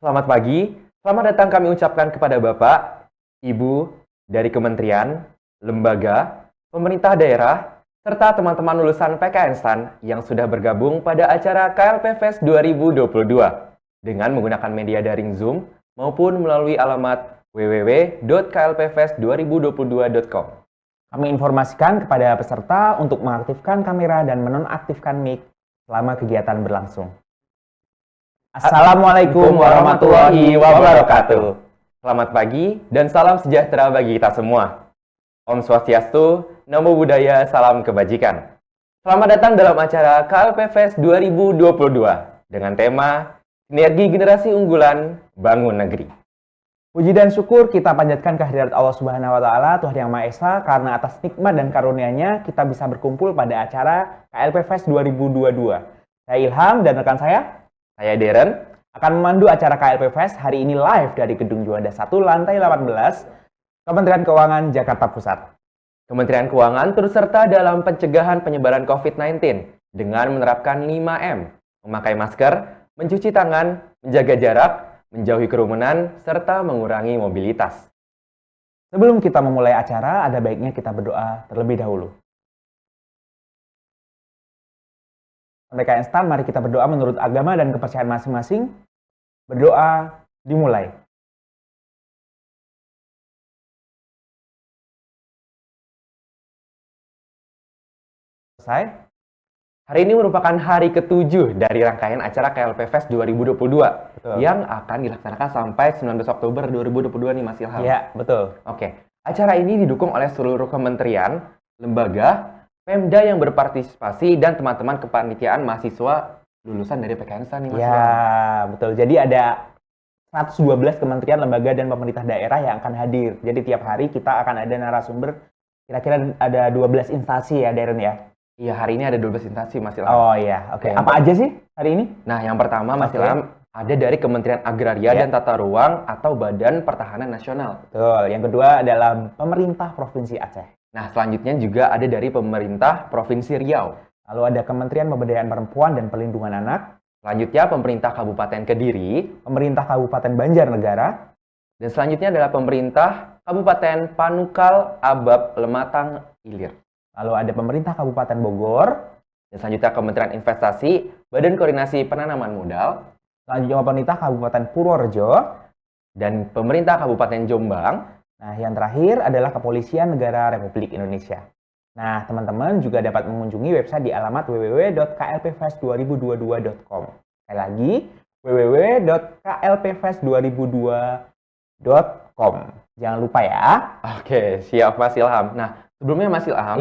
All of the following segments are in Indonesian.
Selamat pagi, selamat datang kami ucapkan kepada Bapak, Ibu, dari kementerian, lembaga, pemerintah daerah, serta teman-teman lulusan PKN STAN yang sudah bergabung pada acara KLP Fest 2022 dengan menggunakan media daring Zoom maupun melalui alamat www.klpfest2022.com. Kami informasikan kepada peserta untuk mengaktifkan kamera dan menonaktifkan mic selama kegiatan berlangsung. Assalamualaikum warahmatullahi wabarakatuh. Selamat pagi dan salam sejahtera bagi kita semua. Om Swastiastu, Namo Buddhaya, salam kebajikan. Selamat datang dalam acara KLP Fest 2022 dengan tema Sinergi Generasi Unggulan Bangun Negeri. Puji dan syukur kita panjatkan kehadirat Allah Subhanahu wa Ta'ala, Tuhan Yang Maha Esa, karena atas nikmat dan karunia-Nya kita bisa berkumpul pada acara KLP Fest 2022. Saya Ilham dan rekan saya Darren, akan memandu acara KLP Fest hari ini live dari Gedung Juanda 1 lantai 18, Kementerian Keuangan Jakarta Pusat. Kementerian Keuangan turut serta dalam pencegahan penyebaran COVID-19 dengan menerapkan 5M, memakai masker, mencuci tangan, menjaga jarak, menjauhi kerumunan, serta mengurangi mobilitas. Sebelum kita memulai acara, ada baiknya kita berdoa terlebih dahulu. PKN STAN, mari kita berdoa menurut agama dan kepercayaan masing-masing. Berdoa dimulai. Selesai. Hari ini merupakan hari ke-7 dari rangkaian acara KLP Fest 2022 Betul. yang akan dilaksanakan sampai 19 Oktober 2022 nih Mas Ilham. Iya, betul. Oke, acara ini didukung oleh seluruh kementerian, lembaga, Pemda yang berpartisipasi dan teman-teman kepanitiaan mahasiswa lulusan dari PKN STAN nih Mas Ilham. Ya, betul. Jadi ada 112 kementerian, lembaga, dan pemerintah daerah yang akan hadir. Jadi tiap hari kita akan ada narasumber, kira-kira ada 12 instansi ya, Darren ya? Iya, hari ini ada 12 instansi Mas Ilham. Oh iya, oke. Apa aja sih hari ini? Nah, yang pertama Mas Ilham ada dari Kementerian Agraria dan Tata Ruang atau Badan Pertahanan Nasional. Betul. Yang kedua adalah pemerintah Provinsi Aceh. Nah, selanjutnya juga ada dari pemerintah Provinsi Riau. Lalu ada Kementerian Pemberdayaan Perempuan dan Perlindungan Anak. Selanjutnya pemerintah Kabupaten Kediri, pemerintah Kabupaten Banjarnegara, dan selanjutnya adalah pemerintah Kabupaten Panukal, Abab, Lematang, Ilir. Lalu ada pemerintah Kabupaten Bogor, dan selanjutnya Kementerian Investasi, Badan Koordinasi Penanaman Modal, selanjutnya pemerintah Kabupaten Purworejo, dan pemerintah Kabupaten Jombang. Nah, yang terakhir adalah Kepolisian Negara Republik Indonesia. Nah, teman-teman juga dapat mengunjungi website di alamat www.klpfest2022.com. Sekali lagi, www.klpfest2022.com. Jangan lupa ya. Oke, siap Mas Ilham. Nah, sebelumnya Mas Ilham,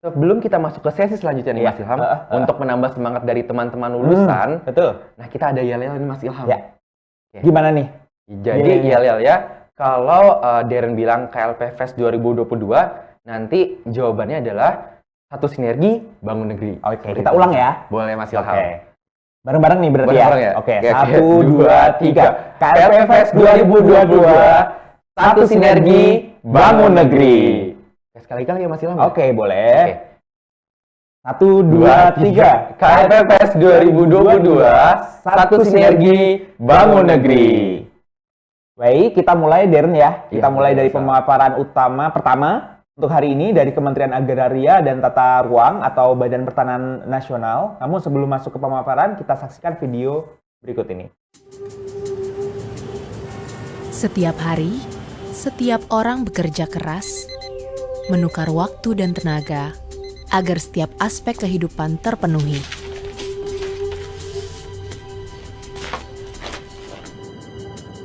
sebelum kita masuk ke sesi selanjutnya nih Mas Ilham, untuk menambah semangat dari teman-teman lulusan, betul. Nah, kita ada yel-yel nih Mas Ilham. Ya. Gimana nih? Jadi yel-yel ya, kalau Darren bilang KLP Fest 2022, nanti jawabannya adalah satu sinergi bangun negeri. Oke, kita ulang ya. Boleh Mas Ilham. Oke. Bareng-bareng nih berarti ya? Oke, 1, 2, 3. KLP Fest 2022, satu sinergi bangun negeri. Sekali-kali ya Mas Ilham. Oke, boleh. 1, 2, 3. KLP Fest 2022, satu sinergi bangun negeri. Baik, kita mulai Darren ya. Kita mulai dari pemaparan utama pertama untuk hari ini dari Kementerian Agraria dan Tata Ruang atau Badan Pertanahan Nasional. Namun sebelum masuk ke pemaparan, kita saksikan video berikut ini. Setiap hari, setiap orang bekerja keras, menukar waktu dan tenaga agar setiap aspek kehidupan terpenuhi.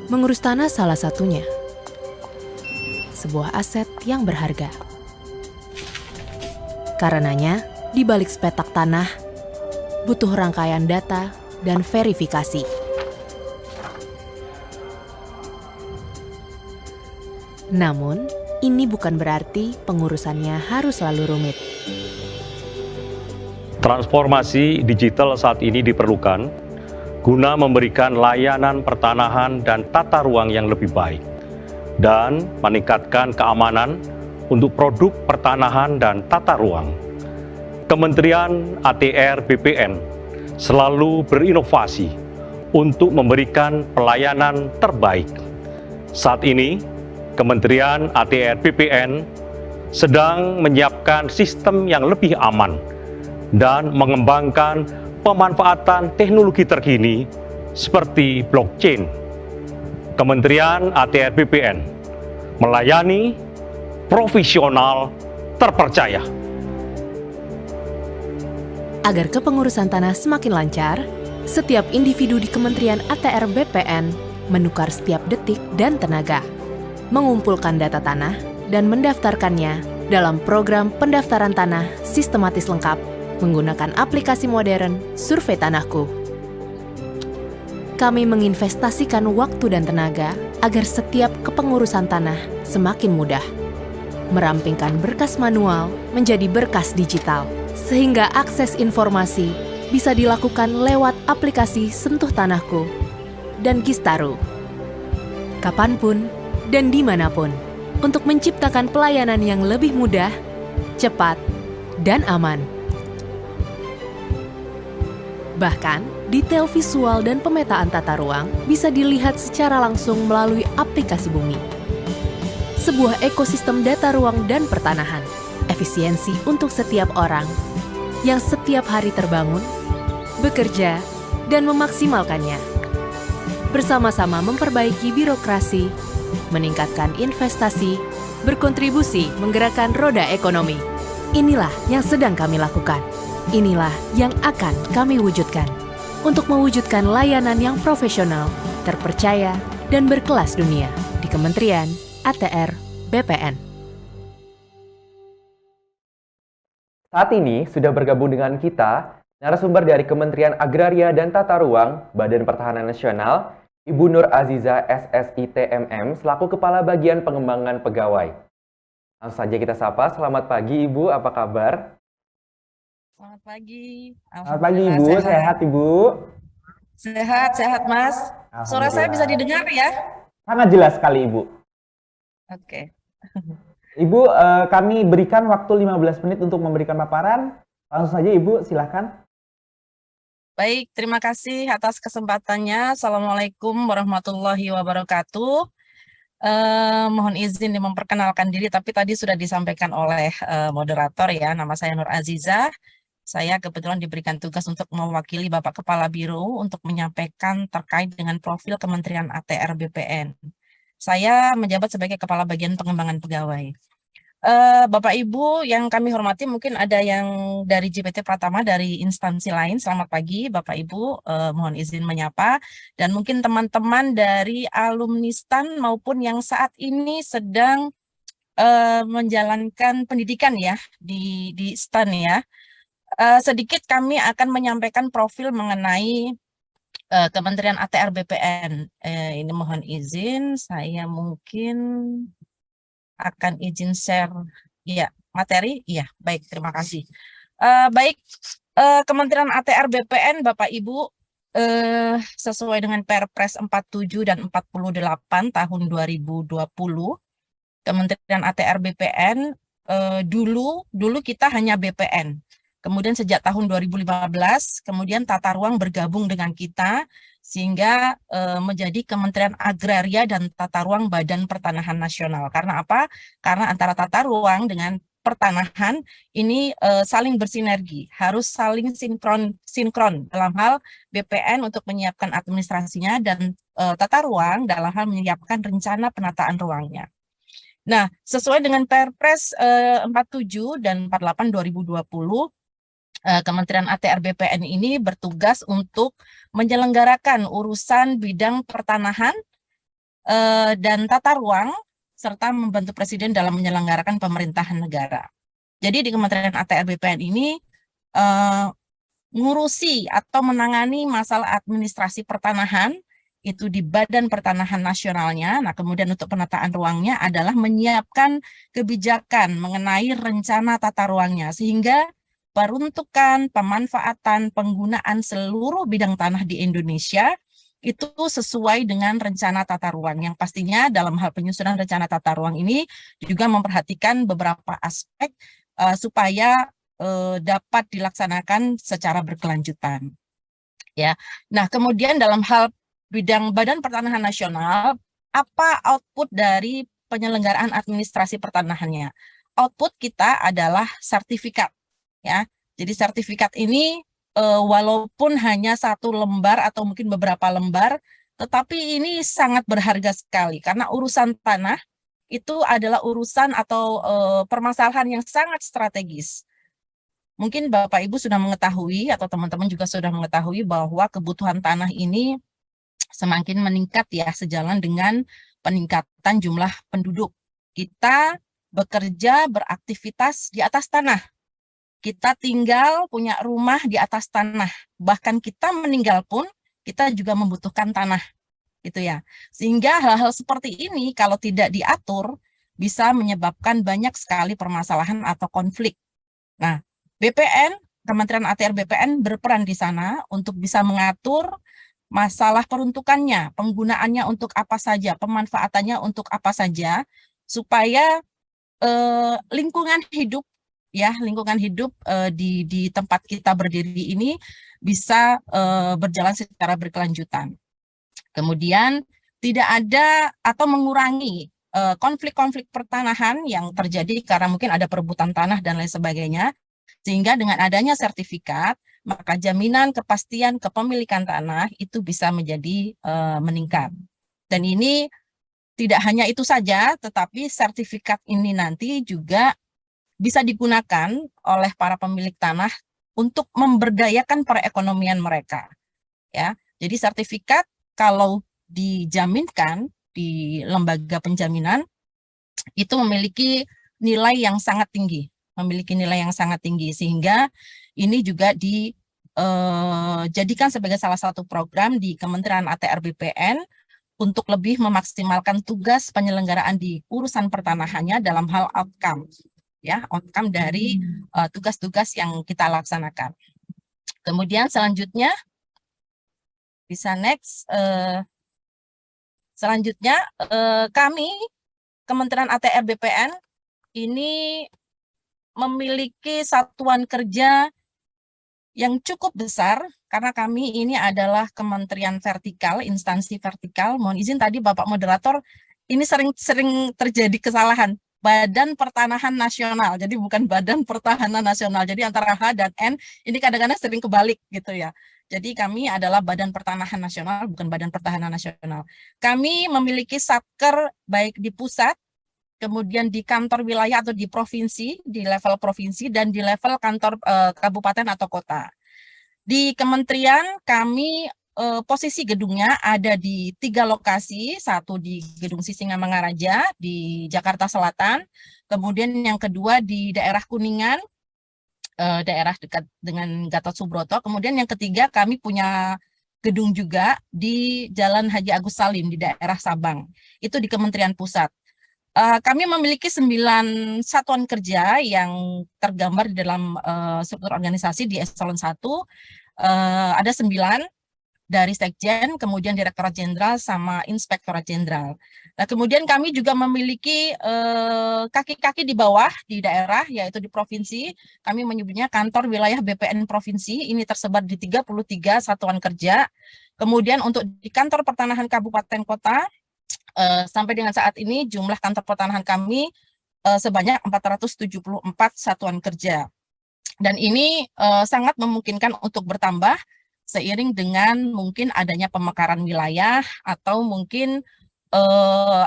Mengurus tanah salah satunya. Sebuah aset yang berharga. Karenanya, di balik sepetak tanah, butuh rangkaian data dan verifikasi. Namun, ini bukan berarti pengurusannya harus selalu rumit. Transformasi digital saat ini diperlukan guna memberikan layanan pertanahan dan tata ruang yang lebih baik dan meningkatkan keamanan untuk produk pertanahan dan tata ruang. Kementerian ATR BPN selalu berinovasi untuk memberikan pelayanan terbaik. Saat ini, Kementerian ATR BPN sedang menyiapkan sistem yang lebih aman dan mengembangkan pemanfaatan teknologi terkini seperti blockchain. Kementerian ATR BPN melayani profesional terpercaya. Agar kepengurusan tanah semakin lancar, setiap individu di Kementerian ATR BPN menukar setiap detik dan tenaga, mengumpulkan data tanah dan mendaftarkannya dalam program pendaftaran tanah sistematis lengkap menggunakan aplikasi modern Survei Tanahku. Kami menginvestasikan waktu dan tenaga agar setiap kepengurusan tanah semakin mudah, merampingkan berkas manual menjadi berkas digital, sehingga akses informasi bisa dilakukan lewat aplikasi Sentuh Tanahku dan Kistaru, kapanpun dan dimanapun, untuk menciptakan pelayanan yang lebih mudah, cepat, dan aman. Bahkan, detail visual dan pemetaan tata ruang bisa dilihat secara langsung melalui aplikasi Bumi. Sebuah ekosistem data ruang dan pertanahan, efisiensi untuk setiap orang, yang setiap hari terbangun, bekerja, dan memaksimalkannya. Bersama-sama memperbaiki birokrasi, meningkatkan investasi, berkontribusi menggerakkan roda ekonomi. Inilah yang sedang kami lakukan. Inilah yang akan kami wujudkan untuk mewujudkan layanan yang profesional, terpercaya, dan berkelas dunia di Kementerian ATR BPN. Saat ini sudah bergabung dengan kita narasumber dari Kementerian Agraria dan Tata Ruang, Badan Pertahanan Nasional, Ibu Nur Aziza SSIT MM selaku Kepala Bagian Pengembangan Pegawai. Langsung saja kita sapa. Selamat pagi Ibu, apa kabar? Selamat pagi. Selamat pagi Ibu, sehat Ibu? Sehat Mas. Suara saya bisa didengar ya? Sangat jelas sekali Ibu. Oke. Ibu, kami berikan waktu 15 menit untuk memberikan paparan. Langsung saja Ibu, silakan. Baik, terima kasih atas kesempatannya. Assalamualaikum warahmatullahi wabarakatuh. Mohon izin memperkenalkan diri, tapi tadi sudah disampaikan oleh moderator ya. Nama saya Nur Aziza. Saya kebetulan diberikan tugas untuk mewakili Bapak Kepala Biro untuk menyampaikan terkait dengan profil Kementerian ATR BPN. Saya menjabat sebagai Kepala Bagian Pengembangan Pegawai. Bapak Ibu yang kami hormati, mungkin ada yang dari JPT Pratama dari instansi lain. Selamat pagi Bapak Ibu, mohon izin menyapa. Dan mungkin teman-teman dari alumni STAN maupun yang saat ini sedang menjalankan pendidikan ya di STAN ya. Sedikit kami akan menyampaikan profil mengenai Kementerian ATR BPN. Ini mohon izin, saya mungkin akan izin share ya materi. Iya, baik, terima kasih. Baik, Kementerian ATR BPN Bapak Ibu sesuai dengan Perpres 47 dan 48 tahun 2020, Kementerian ATR BPN dulu kita hanya BPN. Kemudian sejak tahun 2015, kemudian Tata Ruang bergabung dengan kita, sehingga menjadi Kementerian Agraria dan Tata Ruang Badan Pertanahan Nasional. Karena apa? Karena antara Tata Ruang dengan pertanahan ini saling bersinergi, harus saling sinkron dalam hal BPN untuk menyiapkan administrasinya dan Tata Ruang dalam hal menyiapkan rencana penataan ruangnya. Nah, sesuai dengan Perpres 47 dan 48 2020, Kementerian ATR BPN ini bertugas untuk menyelenggarakan urusan bidang pertanahan dan tata ruang, serta membantu Presiden dalam menyelenggarakan pemerintahan negara. Jadi di Kementerian ATR BPN ini ngurusi atau menangani masalah administrasi pertanahan, itu di Badan Pertanahan Nasionalnya. Nah, kemudian untuk penataan ruangnya adalah menyiapkan kebijakan mengenai rencana tata ruangnya, sehingga peruntukan, pemanfaatan, penggunaan seluruh bidang tanah di Indonesia itu sesuai dengan rencana tata ruang, yang pastinya dalam hal penyusunan rencana tata ruang ini juga memperhatikan beberapa aspek supaya dapat dilaksanakan secara berkelanjutan. ya. Nah, kemudian dalam hal bidang Badan Pertanahan Nasional, apa output dari penyelenggaraan administrasi pertanahannya? Output kita adalah sertifikat, ya. Jadi sertifikat ini walaupun hanya satu lembar atau mungkin beberapa lembar, tetapi ini sangat berharga sekali karena urusan tanah itu adalah urusan atau permasalahan yang sangat strategis. Mungkin Bapak Ibu sudah mengetahui atau teman-teman juga sudah mengetahui bahwa kebutuhan tanah ini semakin meningkat ya sejalan dengan peningkatan jumlah penduduk. Kita bekerja, beraktivitas di atas tanah. Kita tinggal, punya rumah di atas tanah. Bahkan kita meninggal pun kita juga membutuhkan tanah. Gitu ya. Sehingga hal-hal seperti ini kalau tidak diatur bisa menyebabkan banyak sekali permasalahan atau konflik. Nah, BPN, Kementerian ATR BPN berperan di sana untuk bisa mengatur masalah peruntukannya, penggunaannya untuk apa saja, pemanfaatannya untuk apa saja, supaya lingkungan hidup di tempat kita berdiri ini bisa berjalan secara berkelanjutan. Kemudian tidak ada atau mengurangi konflik-konflik pertanahan yang terjadi karena mungkin ada perebutan tanah dan lain sebagainya. Sehingga dengan adanya sertifikat, maka jaminan kepastian kepemilikan tanah itu bisa menjadi meningkat. Dan ini tidak hanya itu saja, tetapi sertifikat ini nanti juga bisa digunakan oleh para pemilik tanah untuk memberdayakan perekonomian mereka. Ya, jadi sertifikat kalau dijaminkan di lembaga penjaminan itu memiliki nilai yang sangat tinggi. Sehingga ini juga dijadikan sebagai salah satu program di Kementerian ATR BPN untuk lebih memaksimalkan tugas penyelenggaraan di urusan pertanahannya dalam hal outcome, ya, outcome dari tugas-tugas yang kita laksanakan. Kemudian selanjutnya bisa next. Selanjutnya kami Kementerian ATR BPN ini memiliki satuan kerja yang cukup besar karena kami ini adalah kementerian vertikal, instansi vertikal. Mohon izin tadi Bapak Moderator, ini sering terjadi kesalahan. Badan Pertanahan Nasional, jadi bukan Badan Pertahanan Nasional. Jadi antara H dan N ini kadang-kadang sering kebalik gitu ya. Jadi kami adalah Badan Pertanahan Nasional, bukan Badan Pertahanan Nasional. Kami memiliki satker baik di pusat, kemudian di kantor wilayah atau di provinsi, di level provinsi, dan di level kantor kabupaten atau kota. Di kementerian kami posisi gedungnya ada di 3 lokasi, satu di Gedung Sisingamangaraja di Jakarta Selatan, kemudian yang kedua di daerah Kuningan, daerah dekat dengan Gatot Subroto, kemudian yang ketiga kami punya gedung juga di Jalan Haji Agus Salim di daerah Sabang, itu di Kementerian Pusat. Kami memiliki 9 satuan kerja yang tergambar di dalam struktur organisasi di eselon 1. Ada 9 dari Sekjen, kemudian Direktorat Jenderal sama Inspektorat Jenderal. Nah, kemudian kami juga memiliki kaki-kaki di bawah di daerah, yaitu di provinsi. Kami menyebutnya kantor wilayah BPN provinsi, ini tersebar di 33 satuan kerja. Kemudian untuk di kantor pertanahan kabupaten kota, sampai dengan saat ini jumlah kantor pertanahan kami sebanyak 474 satuan kerja. Dan ini sangat memungkinkan untuk bertambah seiring dengan mungkin adanya pemekaran wilayah atau mungkin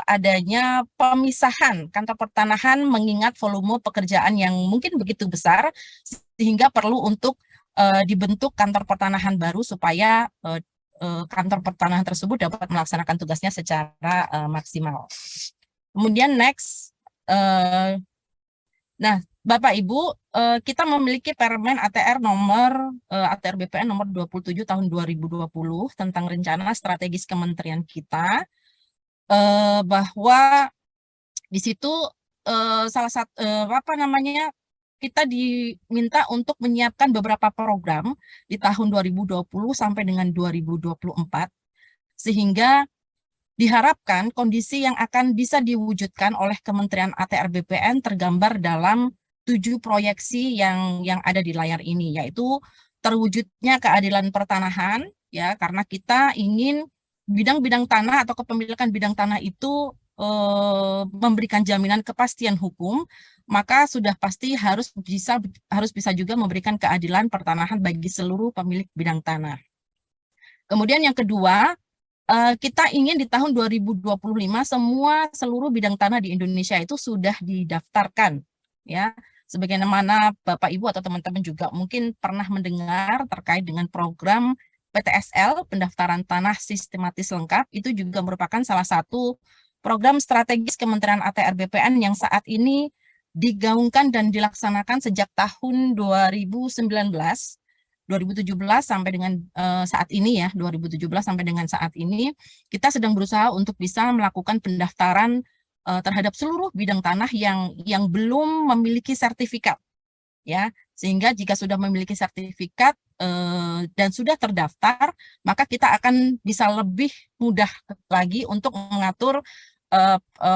adanya pemisahan kantor pertanahan mengingat volume pekerjaan yang mungkin begitu besar sehingga perlu untuk dibentuk kantor pertanahan baru supaya kantor pertanahan tersebut dapat melaksanakan tugasnya secara maksimal. Kemudian next, nah Bapak Ibu, kita memiliki Permen ATR ATR BPN nomor 27 tahun 2020 tentang rencana strategis kementerian kita, bahwa di situ salah satu kita diminta untuk menyiapkan beberapa program di tahun 2020 sampai dengan 2024, sehingga diharapkan kondisi yang akan bisa diwujudkan oleh Kementerian ATR BPN tergambar dalam 7 proyeksi yang ada di layar ini, yaitu terwujudnya keadilan pertanahan, ya, karena kita ingin bidang-bidang tanah atau kepemilikan bidang tanah itu memberikan jaminan kepastian hukum, maka sudah pasti harus bisa juga memberikan keadilan pertanahan bagi seluruh pemilik bidang tanah. Kemudian yang kedua, kita ingin di tahun 2025 seluruh bidang tanah di Indonesia itu sudah didaftarkan, ya. Sebagaimana Bapak Ibu atau teman-teman juga mungkin pernah mendengar terkait dengan program PTSL, pendaftaran tanah sistematis lengkap, itu juga merupakan salah satu program strategis Kementerian ATR BPN yang saat ini digaungkan dan dilaksanakan sejak tahun 2017 sampai dengan saat ini ya, 2017 sampai dengan saat ini, kita sedang berusaha untuk bisa melakukan pendaftaran terhadap seluruh bidang tanah yang belum memiliki sertifikat, ya. Sehingga jika sudah memiliki sertifikat dan sudah terdaftar, maka kita akan bisa lebih mudah lagi untuk mengatur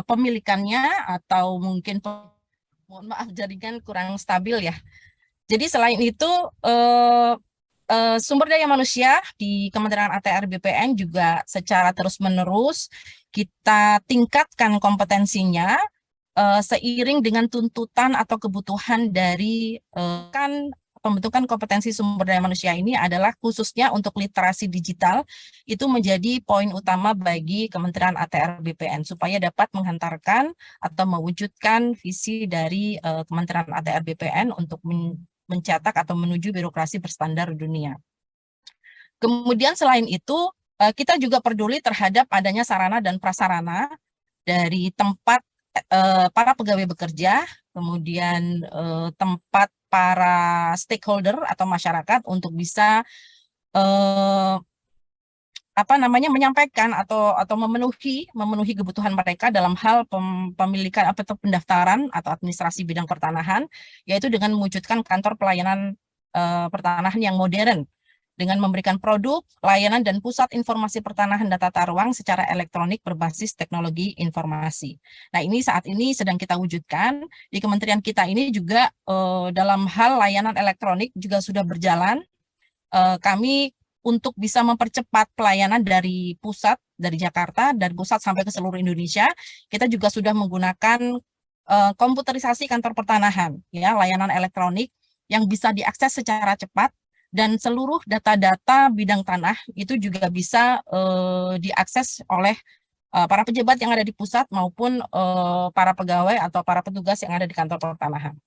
pemilikannya, atau mungkin mohon maaf jaringan kurang stabil ya. Jadi selain itu sumber daya manusia di Kementerian ATR BPN juga secara terus-menerus kita tingkatkan kompetensinya seiring dengan tuntutan atau kebutuhan dari pembentukan kompetensi sumber daya manusia ini adalah khususnya untuk literasi digital, itu menjadi poin utama bagi Kementerian ATR BPN supaya dapat menghantarkan atau mewujudkan visi dari Kementerian ATR BPN untuk mencetak atau menuju birokrasi berstandar dunia. Kemudian selain itu, kita juga peduli terhadap adanya sarana dan prasarana dari tempat para pegawai bekerja, kemudian tempat para stakeholder atau masyarakat untuk bisa menyampaikan atau memenuhi kebutuhan mereka dalam hal pemilikan atau pendaftaran atau administrasi bidang pertanahan, yaitu dengan mewujudkan kantor pelayanan pertanahan yang modern dengan memberikan produk, layanan, dan pusat informasi pertanahan dan tata ruang secara elektronik berbasis teknologi informasi. Nah, ini saat ini sedang kita wujudkan. Di kementerian kita ini juga dalam hal layanan elektronik juga sudah berjalan. Kami untuk bisa mempercepat pelayanan dari pusat, dari Jakarta, dari pusat sampai ke seluruh Indonesia, kita juga sudah menggunakan komputerisasi kantor pertanahan, ya, layanan elektronik yang bisa diakses secara cepat, dan seluruh data-data bidang tanah itu juga bisa diakses oleh para pejabat yang ada di pusat maupun para pegawai atau para petugas yang ada di kantor pertanahan.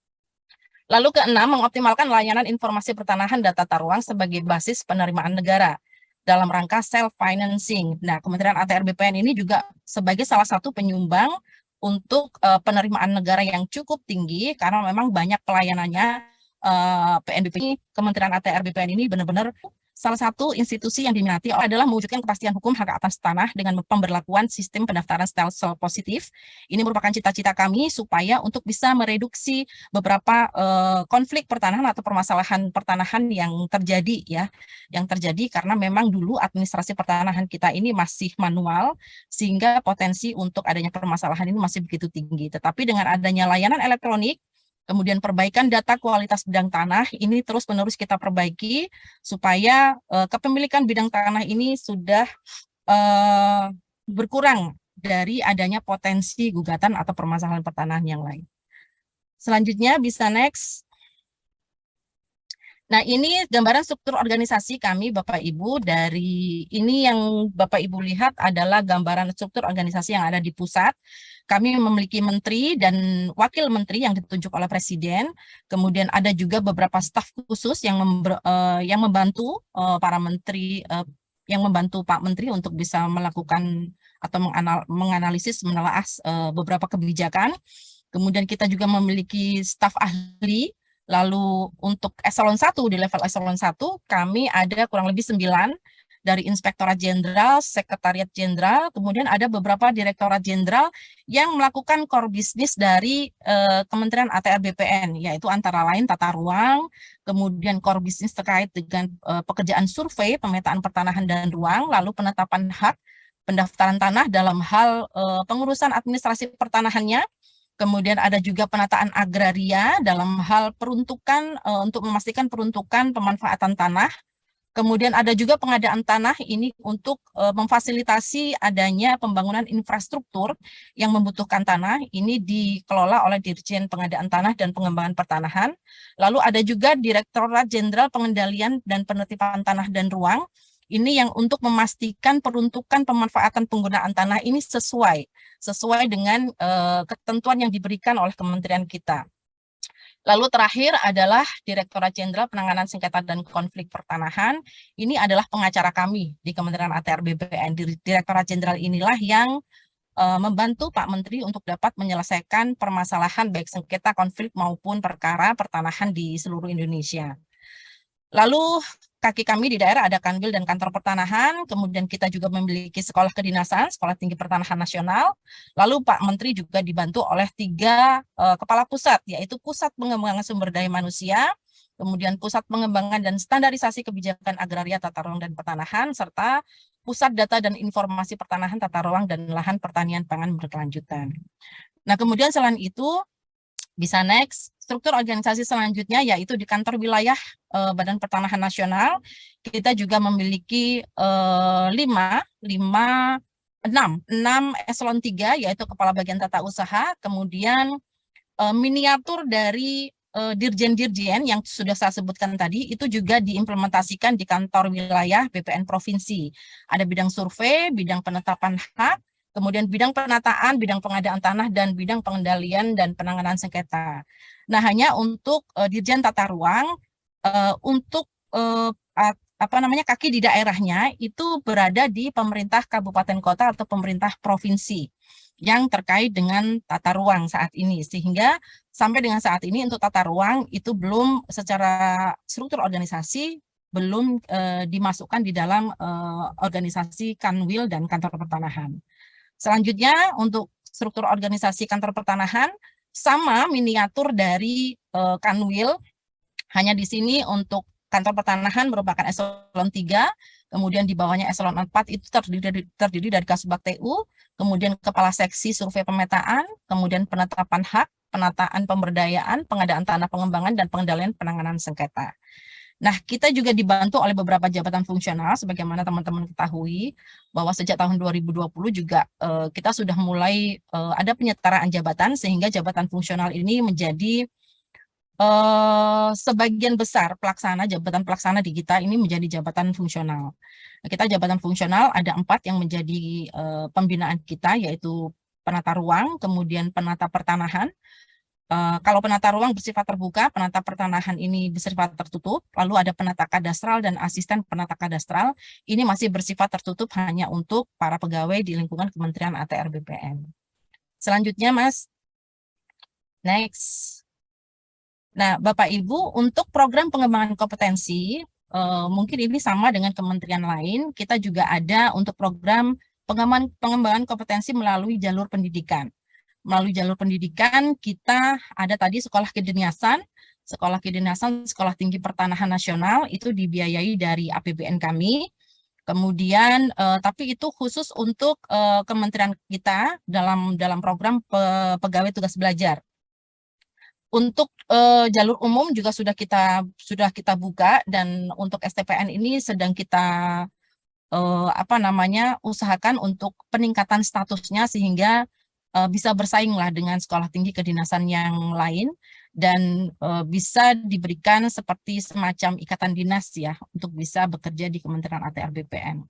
Lalu keenam, mengoptimalkan layanan informasi pertanahan dan tata ruang sebagai basis penerimaan negara dalam rangka self-financing. Nah, Kementerian ATR BPN ini juga sebagai salah satu penyumbang untuk penerimaan negara yang cukup tinggi, karena memang banyak pelayanannya. PNBP, Kementerian ATR BPN ini benar-benar salah satu institusi yang diminati adalah mewujudkan kepastian hukum hak atas tanah dengan pemberlakuan sistem pendaftaran stelsel positif. Ini merupakan cita-cita kami supaya untuk bisa mereduksi beberapa konflik pertanahan atau permasalahan pertanahan yang terjadi karena memang dulu administrasi pertanahan kita ini masih manual, sehingga potensi untuk adanya permasalahan ini masih begitu tinggi. Tetapi dengan adanya layanan elektronik, kemudian perbaikan data kualitas bidang tanah, ini terus-menerus kita perbaiki supaya kepemilikan bidang tanah ini sudah berkurang dari adanya potensi gugatan atau permasalahan pertanahan yang lain. Selanjutnya bisa next. Nah, ini gambaran struktur organisasi kami Bapak Ibu. Dari ini yang Bapak Ibu lihat adalah gambaran struktur organisasi yang ada di pusat. Kami memiliki menteri dan wakil menteri yang ditunjuk oleh Presiden. Kemudian ada juga beberapa staf khusus yang membantu para menteri, yang membantu Pak Menteri untuk bisa melakukan atau menganalisis, menelaah beberapa kebijakan. Kemudian kita juga memiliki staf ahli. Lalu untuk eselon 1, di level eselon 1, kami ada kurang lebih 9 dari Inspektorat Jenderal, Sekretariat Jenderal, kemudian ada beberapa Direktorat Jenderal yang melakukan core bisnis dari Kementerian ATR BPN, yaitu antara lain tata ruang, kemudian core bisnis terkait dengan pekerjaan survei, pemetaan pertanahan dan ruang, lalu penetapan hak, pendaftaran tanah dalam hal pengurusan administrasi pertanahannya. Kemudian ada juga penataan agraria dalam hal peruntukan untuk memastikan peruntukan pemanfaatan tanah. Kemudian ada juga pengadaan tanah ini untuk memfasilitasi adanya pembangunan infrastruktur yang membutuhkan tanah. Ini dikelola oleh Dirjen Pengadaan Tanah dan Pengembangan Pertanahan. Lalu ada juga Direktorat Jenderal Pengendalian dan Penertiban Tanah dan Ruang. Ini yang untuk memastikan peruntukan pemanfaatan penggunaan tanah ini sesuai dengan ketentuan yang diberikan oleh kementerian kita. Lalu terakhir adalah Direktorat Jenderal Penanganan Sengketa dan Konflik Pertanahan. Ini adalah pengacara kami di Kementerian ATR BPN. Direktorat Jenderal inilah yang membantu Pak Menteri untuk dapat menyelesaikan permasalahan baik sengketa konflik maupun perkara pertanahan di seluruh Indonesia. Lalu kaki kami di daerah ada Kanwil dan Kantor Pertanahan, kemudian kita juga memiliki sekolah kedinasan, Sekolah Tinggi Pertanahan Nasional. Lalu Pak Menteri juga dibantu oleh 3 kepala pusat, yaitu Pusat Pengembangan Sumber Daya Manusia, kemudian Pusat Pengembangan dan Standarisasi Kebijakan Agraria Tata Ruang dan Pertanahan, serta Pusat Data dan Informasi Pertanahan Tata Ruang dan Lahan Pertanian Pangan Berkelanjutan. Nah, kemudian selain itu, bisa next, struktur organisasi selanjutnya yaitu di kantor wilayah Badan Pertanahan Nasional, kita juga memiliki 6 eselon 3 yaitu Kepala Bagian Tata Usaha, kemudian miniatur dari dirjen-dirjen yang sudah saya sebutkan tadi, itu juga diimplementasikan di kantor wilayah BPN Provinsi. Ada bidang survei, bidang penetapan hak, kemudian bidang penataan, bidang pengadaan tanah, dan bidang pengendalian dan penanganan sengketa. Nah, hanya untuk Dirjen Tata Ruang, untuk kaki di daerahnya itu berada di pemerintah kabupaten kota atau pemerintah provinsi yang terkait dengan tata ruang saat ini. Sehingga sampai dengan saat ini untuk tata ruang itu belum secara struktur organisasi belum dimasukkan di dalam organisasi Kanwil dan Kantor Pertanahan. Selanjutnya untuk struktur organisasi Kantor Pertanahan sama miniatur dari Kanwil, hanya di sini untuk Kantor Pertanahan merupakan eselon 3, kemudian di bawahnya eselon 4 itu terdiri dari Kasubag TU, kemudian Kepala Seksi Survei Pemetaan, kemudian penetapan hak, penataan pemberdayaan, pengadaan tanah pengembangan, dan pengendalian penanganan sengketa. Nah, kita juga dibantu oleh beberapa jabatan fungsional, sebagaimana teman-teman ketahui, bahwa sejak tahun 2020 juga kita sudah mulai ada penyetaraan jabatan, sehingga jabatan fungsional ini menjadi sebagian besar jabatan pelaksana di kita ini menjadi jabatan fungsional. Nah, kita jabatan fungsional ada 4 yang menjadi pembinaan kita, yaitu penata ruang, kemudian penata pertanahan. Kalau penata ruang bersifat terbuka, penata pertanahan ini bersifat tertutup, lalu ada penata kadastral dan asisten penata kadastral, ini masih bersifat tertutup hanya untuk para pegawai di lingkungan Kementerian ATR BPN. Selanjutnya, Mas. Next. Nah, Bapak Ibu, untuk program pengembangan kompetensi, mungkin ini sama dengan kementerian lain, kita juga ada untuk program pengembangan kompetensi melalui jalur pendidikan. Melalui jalur pendidikan, kita ada tadi Sekolah Tinggi Pertanahan Nasional, itu dibiayai dari APBN kami. Kemudian, tapi itu khusus untuk kementerian kita dalam program pegawai tugas belajar. Untuk jalur umum juga sudah kita buka, dan untuk STPN ini sedang kita usahakan untuk peningkatan statusnya sehingga bisa bersainglah dengan sekolah tinggi kedinasan yang lain, dan bisa diberikan seperti semacam ikatan dinas ya untuk bisa bekerja di Kementerian ATR BPN.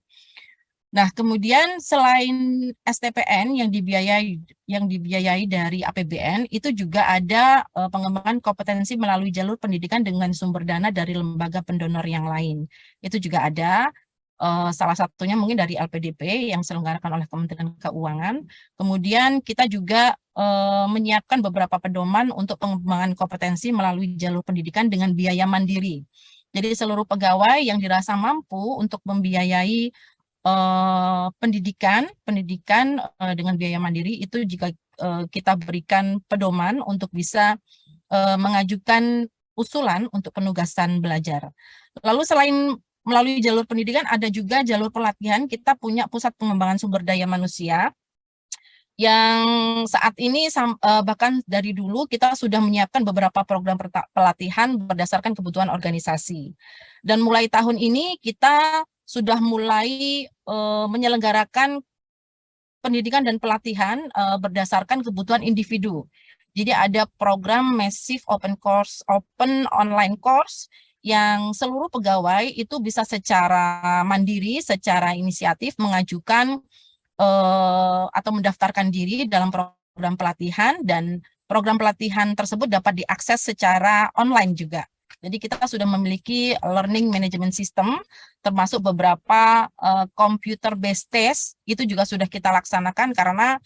Nah, kemudian selain STPN yang dibiayai dari APBN, itu juga ada pengembangan kompetensi melalui jalur pendidikan dengan sumber dana dari lembaga pendonor yang lain. Itu juga ada. Salah satunya mungkin dari LPDP yang diselenggarakan oleh Kementerian Keuangan. Kemudian kita juga menyiapkan beberapa pedoman untuk pengembangan kompetensi melalui jalur pendidikan dengan biaya mandiri. Jadi seluruh pegawai yang dirasa mampu untuk membiayai pendidikan dengan biaya mandiri itu jika kita berikan pedoman untuk bisa mengajukan usulan untuk penugasan belajar. Lalu selain melalui jalur pendidikan, ada juga jalur pelatihan. Kita punya Pusat Pengembangan Sumber Daya Manusia yang saat ini bahkan dari dulu kita sudah menyiapkan beberapa program pelatihan berdasarkan kebutuhan organisasi. Dan mulai tahun ini kita sudah mulai menyelenggarakan pendidikan dan pelatihan berdasarkan kebutuhan individu. Jadi ada program Massive Open Online Course yang seluruh pegawai itu bisa secara mandiri, secara inisiatif mengajukan atau mendaftarkan diri dalam program pelatihan, dan program pelatihan tersebut dapat diakses secara online juga. Jadi kita sudah memiliki learning management system, termasuk beberapa computer based test, itu juga sudah kita laksanakan karena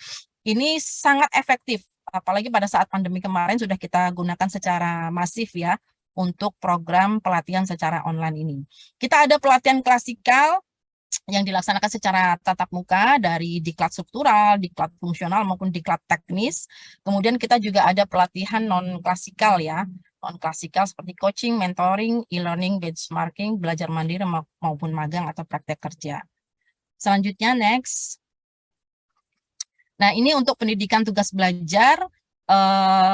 ini sangat efektif. Apalagi pada saat pandemi kemarin sudah kita gunakan secara masif ya untuk program pelatihan secara online ini. Kita ada pelatihan klasikal yang dilaksanakan secara tatap muka dari diklat struktural, diklat fungsional maupun diklat teknis. Kemudian kita juga ada pelatihan non-klasikal ya, non-klasikal seperti coaching, mentoring, e-learning, benchmarking, belajar mandiri maupun magang atau praktek kerja. Selanjutnya next. Nah ini untuk pendidikan tugas belajar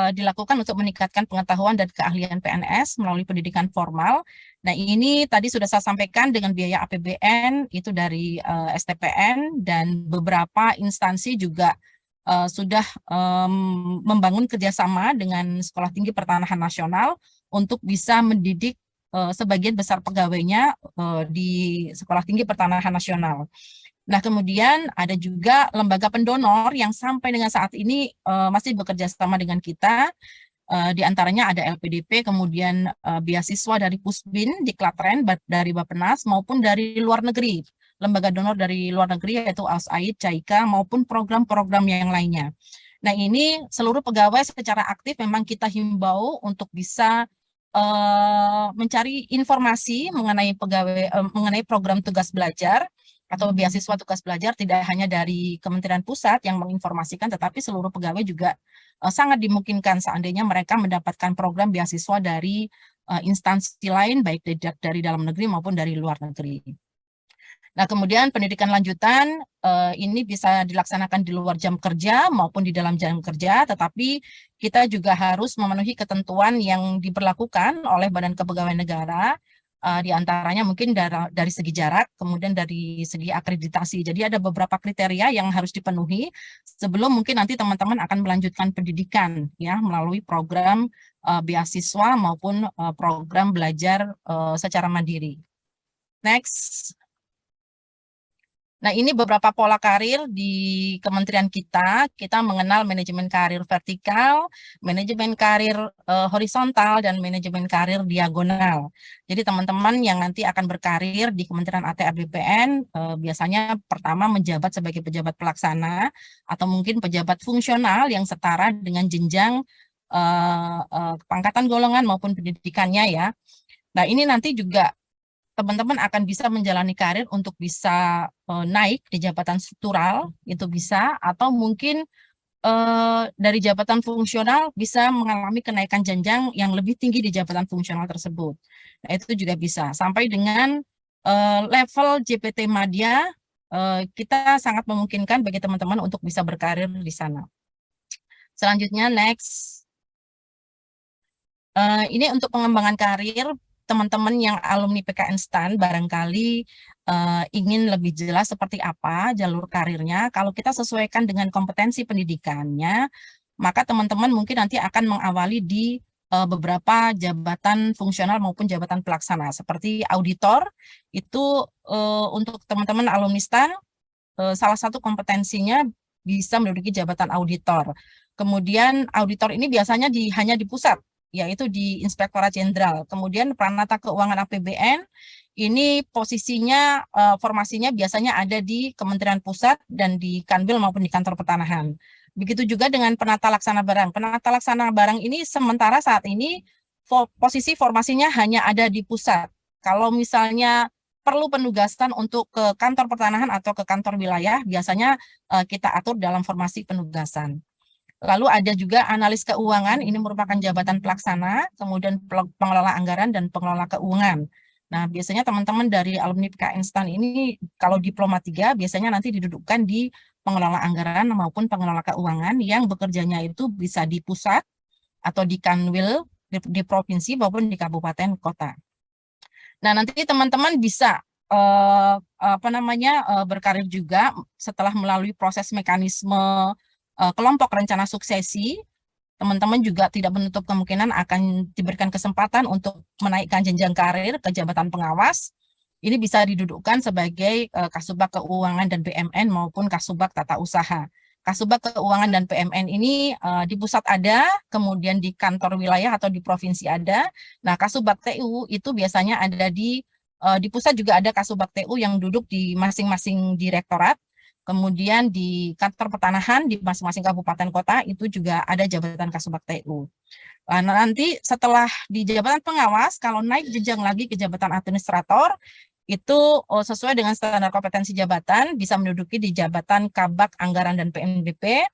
dilakukan untuk meningkatkan pengetahuan dan keahlian PNS melalui pendidikan formal. Nah ini tadi sudah saya sampaikan dengan biaya APBN itu dari STPN, dan beberapa instansi juga sudah membangun kerjasama dengan Sekolah Tinggi Pertanahan Nasional untuk bisa mendidik sebagian besar pegawainya di Sekolah Tinggi Pertanahan Nasional. Nah, kemudian ada juga lembaga pendonor yang sampai dengan saat ini masih bekerja sama dengan kita. Di antaranya ada LPDP, kemudian beasiswa dari Pusbin, Diklatren, dari Bappenas, maupun dari luar negeri. Lembaga donor dari luar negeri yaitu AusAid, JICA, maupun program-program yang lainnya. Nah, ini seluruh pegawai secara aktif memang kita himbau untuk bisa mencari informasi mengenai mengenai program tugas belajar atau beasiswa tugas belajar, tidak hanya dari Kementerian Pusat yang menginformasikan, tetapi seluruh pegawai juga sangat dimungkinkan seandainya mereka mendapatkan program beasiswa dari instansi lain, baik dari dalam negeri maupun dari luar negeri. Nah, kemudian pendidikan lanjutan ini bisa dilaksanakan di luar jam kerja maupun di dalam jam kerja, tetapi kita juga harus memenuhi ketentuan yang diberlakukan oleh Badan Kepegawaian Negara, di antaranya mungkin dari segi jarak, kemudian dari segi akreditasi. Jadi ada beberapa kriteria yang harus dipenuhi sebelum mungkin nanti teman-teman akan melanjutkan pendidikan ya melalui program beasiswa maupun program belajar secara mandiri. Next. Nah, ini beberapa pola karir di kementerian kita. Kita mengenal manajemen karir vertikal, manajemen karir horizontal, dan manajemen karir diagonal. Jadi teman-teman yang nanti akan berkarir di Kementerian ATR BPN biasanya pertama menjabat sebagai pejabat pelaksana atau mungkin pejabat fungsional yang setara dengan jenjang pangkatan golongan maupun pendidikannya ya. Nah, ini nanti juga teman-teman akan bisa menjalani karir untuk bisa naik di jabatan struktural, itu bisa, atau mungkin dari jabatan fungsional bisa mengalami kenaikan jenjang yang lebih tinggi di jabatan fungsional tersebut. Nah, itu juga bisa. Sampai dengan level JPT Madya, kita sangat memungkinkan bagi teman-teman untuk bisa berkarir di sana. Selanjutnya, next. Ini untuk pengembangan karir. Teman-teman yang alumni PKN STAN barangkali ingin lebih jelas seperti apa jalur karirnya. Kalau kita sesuaikan dengan kompetensi pendidikannya, maka teman-teman mungkin nanti akan mengawali di beberapa jabatan fungsional maupun jabatan pelaksana. Seperti auditor, itu untuk teman-teman alumni STAN, salah satu kompetensinya bisa menduduki jabatan auditor. Kemudian auditor ini biasanya hanya di pusat, yaitu di Inspektorat Jenderal. Kemudian Pranata Keuangan APBN, ini posisinya, formasinya biasanya ada di Kementerian Pusat dan di Kanwil maupun di Kantor Pertanahan. Begitu juga dengan Penata Laksana Barang. Penata Laksana Barang ini sementara saat ini posisi formasinya hanya ada di pusat. Kalau misalnya perlu penugasan untuk ke Kantor Pertanahan atau ke kantor wilayah, biasanya kita atur dalam formasi penugasan. Lalu ada juga analis keuangan, ini merupakan jabatan pelaksana, kemudian pengelola anggaran dan pengelola keuangan. Nah, biasanya teman-teman dari alumni PKN STAN ini kalau diploma 3 biasanya nanti didudukkan di pengelola anggaran maupun pengelola keuangan yang bekerjanya itu bisa di pusat atau di Kanwil di provinsi maupun di kabupaten kota. Nah, nanti teman-teman bisa berkarir juga setelah melalui proses mekanisme kelompok rencana suksesi. Teman-teman juga tidak menutup kemungkinan akan diberikan kesempatan untuk menaikkan jenjang karir ke jabatan pengawas. Ini bisa didudukkan sebagai Kasubag Keuangan dan BMN maupun Kasubag Tata Usaha. Kasubag Keuangan dan BMN ini di pusat ada, kemudian di kantor wilayah atau di provinsi ada. Nah, Kasubag TU itu biasanya ada di pusat juga ada Kasubag TU yang duduk di masing-masing direktorat. Kemudian di kantor pertanahan di masing-masing kabupaten kota itu juga ada jabatan Kasubag TU. Nah, nanti setelah di jabatan pengawas, kalau naik jenjang lagi ke jabatan administrator, itu sesuai dengan standar kompetensi jabatan, bisa menduduki di jabatan Kabag Anggaran dan PNBP.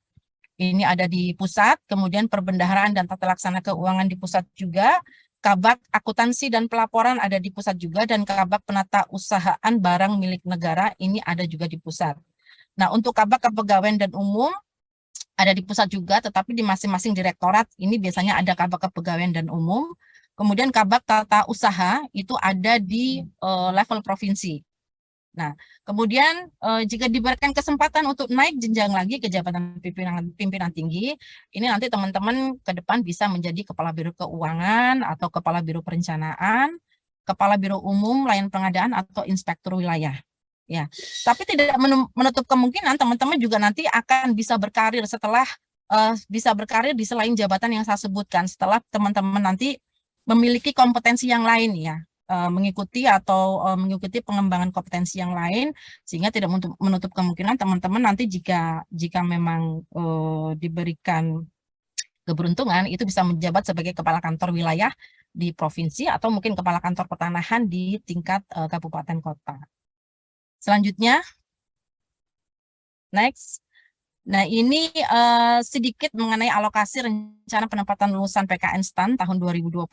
Ini ada di pusat, kemudian perbendaharaan dan tata laksana keuangan di pusat juga, Kabag Akuntansi dan Pelaporan ada di pusat juga, dan Kabag Penata Usahaan Barang Milik Negara ini ada juga di pusat. Nah, untuk Kabag Kepegawaian dan Umum ada di pusat juga, tetapi di masing-masing direktorat ini biasanya ada Kabag Kepegawaian dan Umum. Kemudian Kabag Tata Usaha itu ada di level provinsi. Nah, kemudian jika diberikan kesempatan untuk naik jenjang lagi ke jabatan pimpinan tinggi, ini nanti teman-teman ke depan bisa menjadi Kepala Biro Keuangan atau Kepala Biro Perencanaan, Kepala Biro Umum, Layanan Pengadaan, atau Inspektur Wilayah. Ya, tapi tidak menutup kemungkinan teman-teman juga nanti akan bisa berkarir setelah bisa berkarir di selain jabatan yang saya sebutkan setelah teman-teman nanti memiliki kompetensi yang lain ya, mengikuti pengembangan kompetensi yang lain, sehingga tidak menutup kemungkinan teman-teman nanti jika memang diberikan keberuntungan itu bisa menjabat sebagai kepala kantor wilayah di provinsi atau mungkin kepala kantor pertanahan di tingkat kabupaten kota. Selanjutnya, next. Nah, ini sedikit mengenai alokasi rencana penempatan lulusan PKN STAN tahun 2021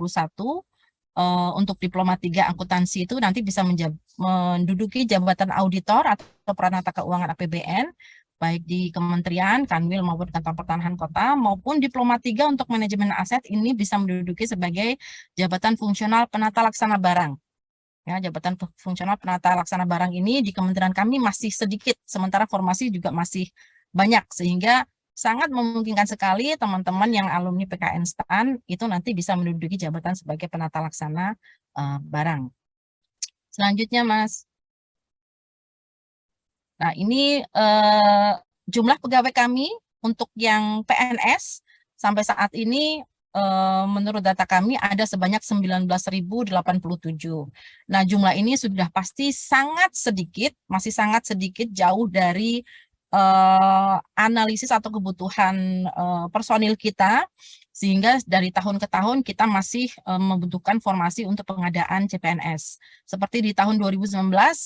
untuk Diploma 3 Akuntansi itu nanti bisa menduduki jabatan auditor atau peranata keuangan APBN, baik di kementerian, kanwil maupun kantor pertanahan kota, maupun Diploma 3 untuk manajemen aset ini bisa menduduki sebagai jabatan fungsional penata laksana barang. Ya, jabatan fungsional penata laksana barang ini di kementerian kami masih sedikit, sementara formasi juga masih banyak, sehingga sangat memungkinkan sekali teman-teman yang alumni PKN STAN itu nanti bisa menduduki jabatan sebagai penata laksana barang. Selanjutnya, Mas. Nah, ini jumlah pegawai kami untuk yang PNS sampai saat ini menurut data kami ada sebanyak 19.087. Nah, jumlah ini sudah pasti sangat sedikit, masih sangat sedikit, jauh dari analisis atau kebutuhan personil kita, sehingga dari tahun ke tahun kita masih membutuhkan formasi untuk pengadaan CPNS. Seperti di tahun 2019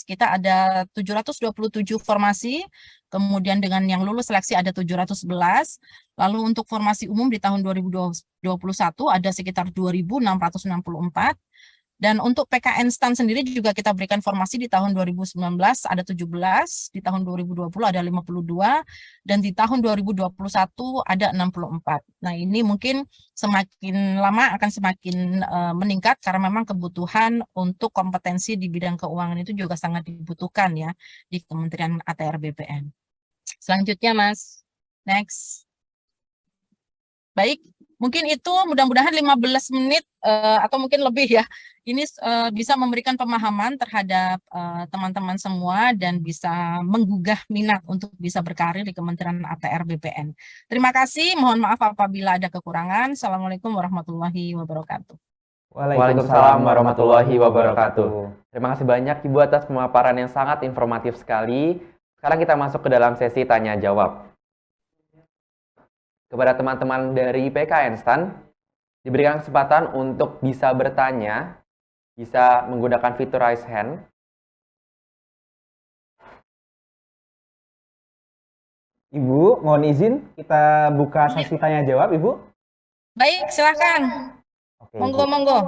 kita ada 727 formasi, kemudian dengan yang lulus seleksi ada 711, lalu untuk formasi umum di tahun 2021 ada sekitar 2.664, dan untuk PKN STAN sendiri juga kita berikan formasi di tahun 2019 ada 17, di tahun 2020 ada 52, dan di tahun 2021 ada 64. Nah, ini mungkin semakin lama akan semakin meningkat karena memang kebutuhan untuk kompetensi di bidang keuangan itu juga sangat dibutuhkan ya di Kementerian ATR BPN. Selanjutnya, Mas. Next. Baik, mungkin itu mudah-mudahan 15 menit atau mungkin lebih ya. Ini bisa memberikan pemahaman terhadap teman-teman semua dan bisa menggugah minat untuk bisa berkarir di Kementerian ATR BPN. Terima kasih, mohon maaf apabila ada kekurangan. Assalamualaikum warahmatullahi wabarakatuh. Waalaikumsalam warahmatullahi wabarakatuh. Terima kasih banyak Ibu atas pemaparan yang sangat informatif sekali. Sekarang kita masuk ke dalam sesi tanya jawab. Kepada teman-teman dari PKN STAN, diberikan kesempatan untuk bisa bertanya, bisa menggunakan fitur raise hand. Ibu, mohon izin kita buka sesi tanya jawab, Ibu. Baik, silakan. Oke, Monggo, Ibu. monggo.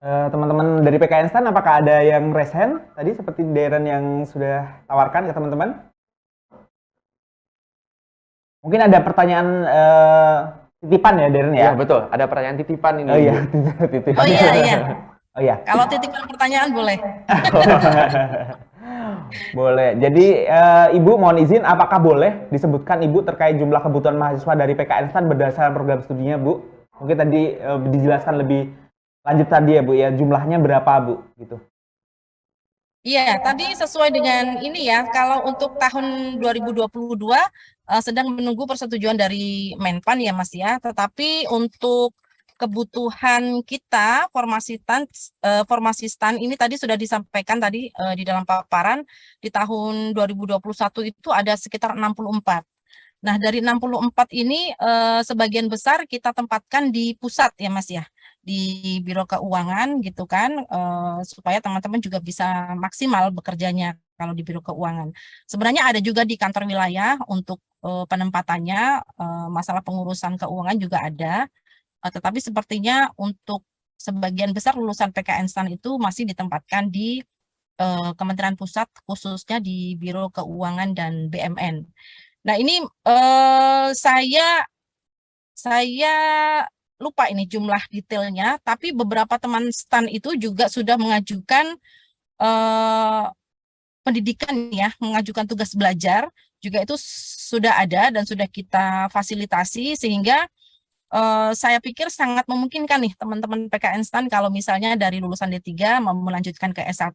Teman-teman dari PKN STAN, apakah ada yang raise hand tadi seperti Deren yang sudah tawarkan ke teman-teman? Mungkin ada pertanyaan titipan ya, Deren Ya, ya? betul. Ada pertanyaan titipan ini. Oh iya, Ibu. titipan. Oh iya, iya. Oh iya. Kalau titipan pertanyaan boleh. Boleh. Jadi Ibu mohon izin, apakah boleh disebutkan Ibu terkait jumlah kebutuhan mahasiswa dari PKN STAN berdasarkan program studinya, Bu? Mungkin tadi dijelaskan lebih lanjut tadi ya, Bu, ya, jumlahnya berapa, Bu? Gitu. Iya, tadi sesuai dengan ini ya, kalau untuk tahun 2022 sedang menunggu persetujuan dari Menpan ya Mas ya, tetapi untuk kebutuhan kita formasi STAN ini tadi sudah disampaikan tadi di dalam paparan di tahun 2021 itu ada sekitar 64. Nah, dari 64 ini sebagian besar kita tempatkan di pusat ya Mas ya, di Biro Keuangan gitu kan, supaya teman-teman juga bisa maksimal bekerjanya kalau di Biro Keuangan. Sebenarnya ada juga di kantor wilayah untuk penempatannya, masalah pengurusan keuangan juga ada, tetapi sepertinya untuk sebagian besar lulusan PKN STAN itu masih ditempatkan di Kementerian Pusat, khususnya di Biro Keuangan dan BMN. Nah, ini saya lupa ini jumlah detailnya, tapi beberapa teman STAN itu juga sudah mengajukan pendidikan ya, mengajukan tugas belajar, juga itu sudah ada dan sudah kita fasilitasi, sehingga saya pikir sangat memungkinkan nih teman-teman PKN STAN kalau misalnya dari lulusan D3 mau melanjutkan ke S1,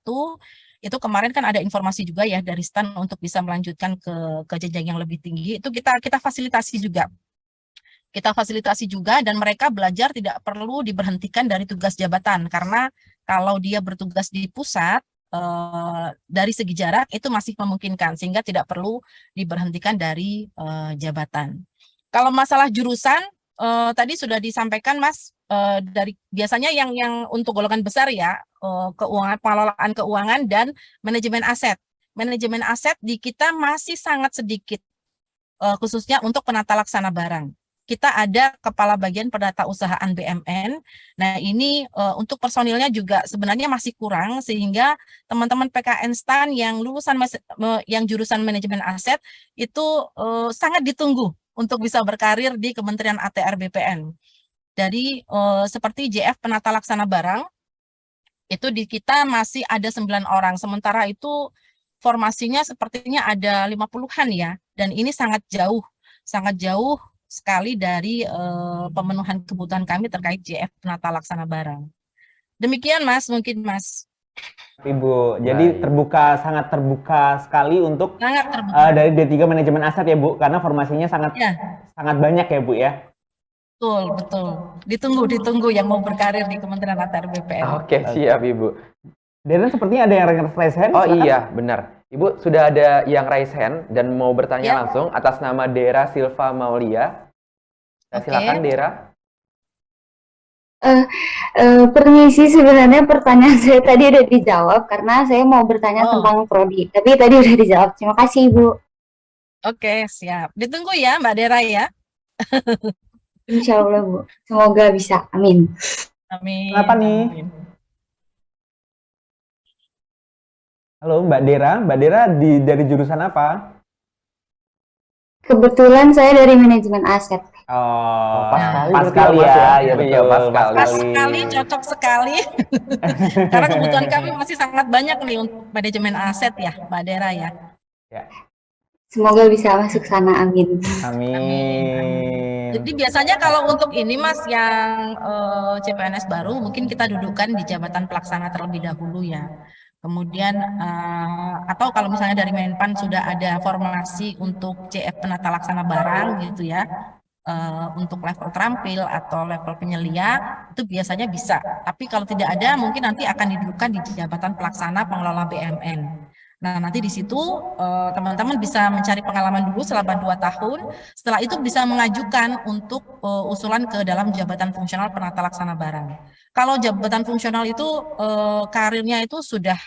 itu kemarin kan ada informasi juga ya dari STAN untuk bisa melanjutkan ke jenjang yang lebih tinggi, itu kita fasilitasi juga. Kita fasilitasi juga dan mereka belajar tidak perlu diberhentikan dari tugas jabatan, karena kalau dia bertugas di pusat dari segi jarak itu masih memungkinkan, sehingga tidak perlu diberhentikan dari jabatan. Kalau masalah jurusan tadi sudah disampaikan Mas, dari biasanya yang untuk golongan besar ya, keuangan, pengelolaan keuangan dan manajemen aset. Manajemen aset di kita masih sangat sedikit, khususnya untuk penata laksana barang. Kita ada kepala bagian penata usahaan BMN. Nah, ini untuk personilnya juga sebenarnya masih kurang, sehingga teman-teman PKN STAN yang lulusan yang jurusan manajemen aset itu sangat ditunggu untuk bisa berkarir di Kementerian ATR BPN. Dari seperti JF penata laksana barang, itu di kita masih ada 9 orang, sementara itu formasinya sepertinya ada 50-an ya, dan ini sangat jauh sekali dari pemenuhan kebutuhan kami terkait JF penata laksana barang. Demikian Mas, mungkin Mas. Ibu, jadi sangat terbuka sekali untuk Sangat terbuka. dari D3 manajemen aset ya, Bu, karena formasinya sangat banyak ya, Bu ya. Betul. Ditunggu yang mau berkarir di Kementerian ATR BPN. Oke, siap Ibu. Deren sepertinya ada yang raise hand. Oh silakan. iya, benar. Ibu sudah ada yang raise hand dan mau bertanya Ya. langsung atas nama Dera Silva Maulia. Oke. Silakan Dera. Permisi, sebenarnya pertanyaan saya tadi udah dijawab karena saya mau bertanya tentang prodi, tapi tadi udah dijawab. Terima kasih, Ibu. Oke, siap. Ditunggu ya Mbak Dera ya. Insya Allah, Bu. Semoga bisa. Amin. Amin. Kenapa nih? Amin. Halo Mbak Dera dari jurusan apa? Kebetulan saya dari manajemen aset. Oh, pas sekali ya, ya. ya Iya, betul, pas sekali. Pas sekali, cocok sekali. Karena kebutuhan kami masih sangat banyak nih untuk manajemen aset ya, Mbak Dera ya. Semoga bisa masuk sana. Amin. Amin. Jadi biasanya kalau untuk ini Mas yang CPNS baru mungkin kita dudukkan di jabatan pelaksana terlebih dahulu ya. Kemudian atau kalau misalnya dari Menpan sudah ada formasi untuk CF penata laksana barang gitu ya, untuk level terampil atau level penyelia itu biasanya bisa. Tapi kalau tidak ada mungkin nanti akan didudukkan di jabatan pelaksana pengelola BMN. Nah, nanti di situ teman-teman bisa mencari pengalaman dulu selama 2 tahun. Setelah itu bisa mengajukan untuk usulan ke dalam jabatan fungsional penata laksana barang. Kalau jabatan fungsional itu karirnya itu sudah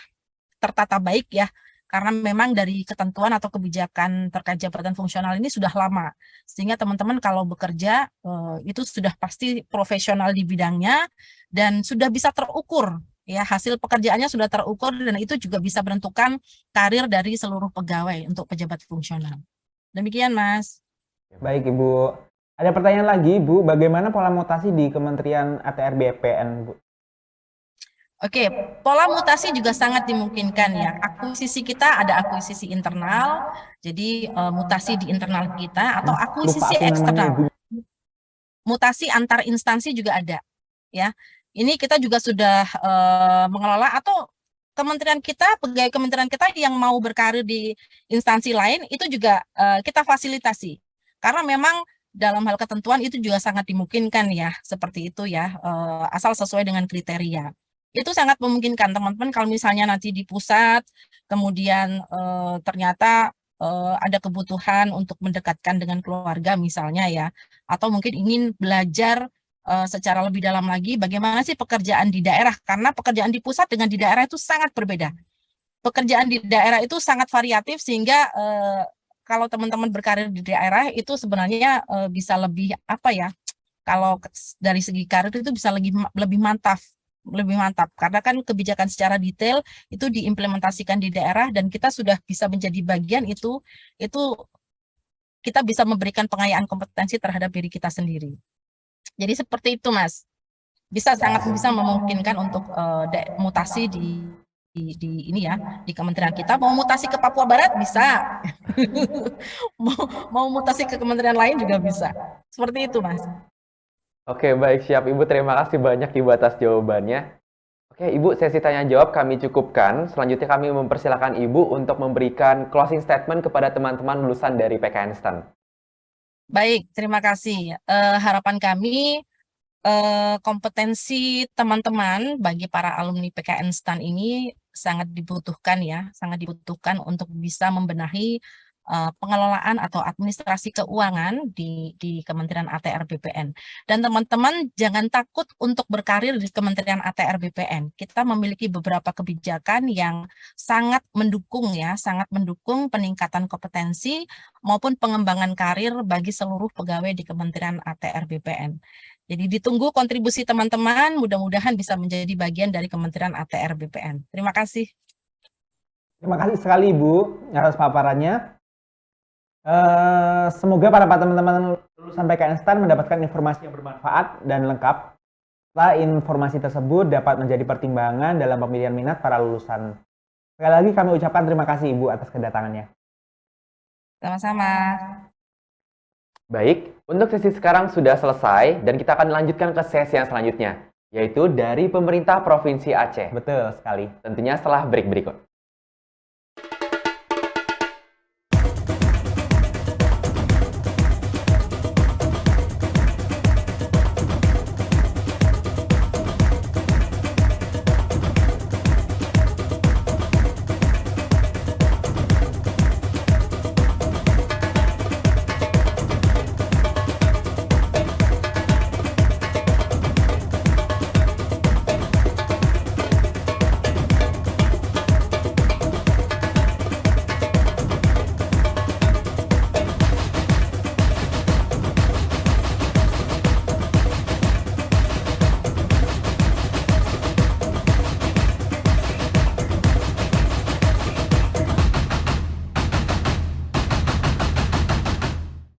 tertata baik ya. karena memang dari ketentuan atau kebijakan terkait jabatan fungsional ini sudah lama, sehingga teman-teman kalau bekerja itu sudah pasti profesional di bidangnya dan sudah bisa terukur, ya hasil pekerjaannya sudah terukur, dan itu juga bisa menentukan karir dari seluruh pegawai untuk pejabat fungsional. Demikian, Mas. Baik, Ibu. Ada pertanyaan lagi, Bu. Bagaimana pola mutasi di Kementerian ATR BPN, Bu? Oke, pola mutasi juga sangat dimungkinkan ya. Akuisisi kita ada akuisisi internal, jadi mutasi di internal kita, atau akuisisi Lupa aku namanya, eksternal. Bu. Mutasi antar instansi juga ada, ya. Ini kita juga sudah mengelola, atau kementerian kita, pegawai kementerian kita yang mau berkarir di instansi lain itu juga kita fasilitasi. Karena memang dalam hal ketentuan itu juga sangat dimungkinkan ya, seperti itu ya, asal sesuai dengan kriteria. Itu sangat memungkinkan teman-teman kalau misalnya nanti di pusat, kemudian ternyata ada kebutuhan untuk mendekatkan dengan keluarga misalnya ya, atau mungkin ingin belajar secara lebih dalam lagi bagaimana sih pekerjaan di daerah, karena pekerjaan di pusat dengan di daerah itu sangat berbeda. Pekerjaan di daerah itu sangat variatif, sehingga kalau teman-teman berkarir di daerah itu sebenarnya bisa lebih apa ya, kalau dari segi karir itu bisa lebih mantap, karena kan kebijakan secara detail itu diimplementasikan di daerah dan kita sudah bisa menjadi bagian itu kita bisa memberikan pengayaan kompetensi terhadap diri kita sendiri. Jadi seperti itu, Mas. Sangat bisa memungkinkan untuk mutasi di ini ya, di kementerian kita. Mau mutasi ke Papua Barat bisa. mau mutasi ke kementerian lain juga bisa. Seperti itu, Mas. Oke, baik, siap Ibu. Terima kasih banyak Ibu atas jawabannya. Oke, Ibu, sesi tanya jawab kami cukupkan. Selanjutnya kami mempersilahkan Ibu untuk memberikan closing statement kepada teman-teman lulusan dari PKN STAN. Baik, terima kasih. Harapan kami kompetensi teman-teman bagi para alumni PKN STAN ini sangat dibutuhkan ya, sangat dibutuhkan untuk bisa membenahi pengelolaan atau administrasi keuangan di Kementerian ATR BPN. Dan teman-teman jangan takut untuk berkarir di Kementerian ATR BPN. Kita memiliki beberapa kebijakan yang sangat mendukung ya, sangat mendukung peningkatan kompetensi maupun pengembangan karir bagi seluruh pegawai di Kementerian ATR BPN. Jadi ditunggu kontribusi teman-teman, mudah-mudahan bisa menjadi bagian dari Kementerian ATR BPN. Terima kasih. Terima kasih sekali Ibu atas paparannya. Semoga para teman-teman lulusan PKN STAN mendapatkan informasi yang bermanfaat dan lengkap. Setelah informasi tersebut dapat menjadi pertimbangan dalam pemilihan minat para lulusan. Sekali lagi kami ucapkan terima kasih Ibu atas kedatangannya. Sama-sama. Baik, untuk sesi sekarang sudah selesai dan kita akan lanjutkan ke sesi yang selanjutnya, yaitu dari pemerintah Provinsi Aceh. Betul sekali. Tentunya setelah break berikut.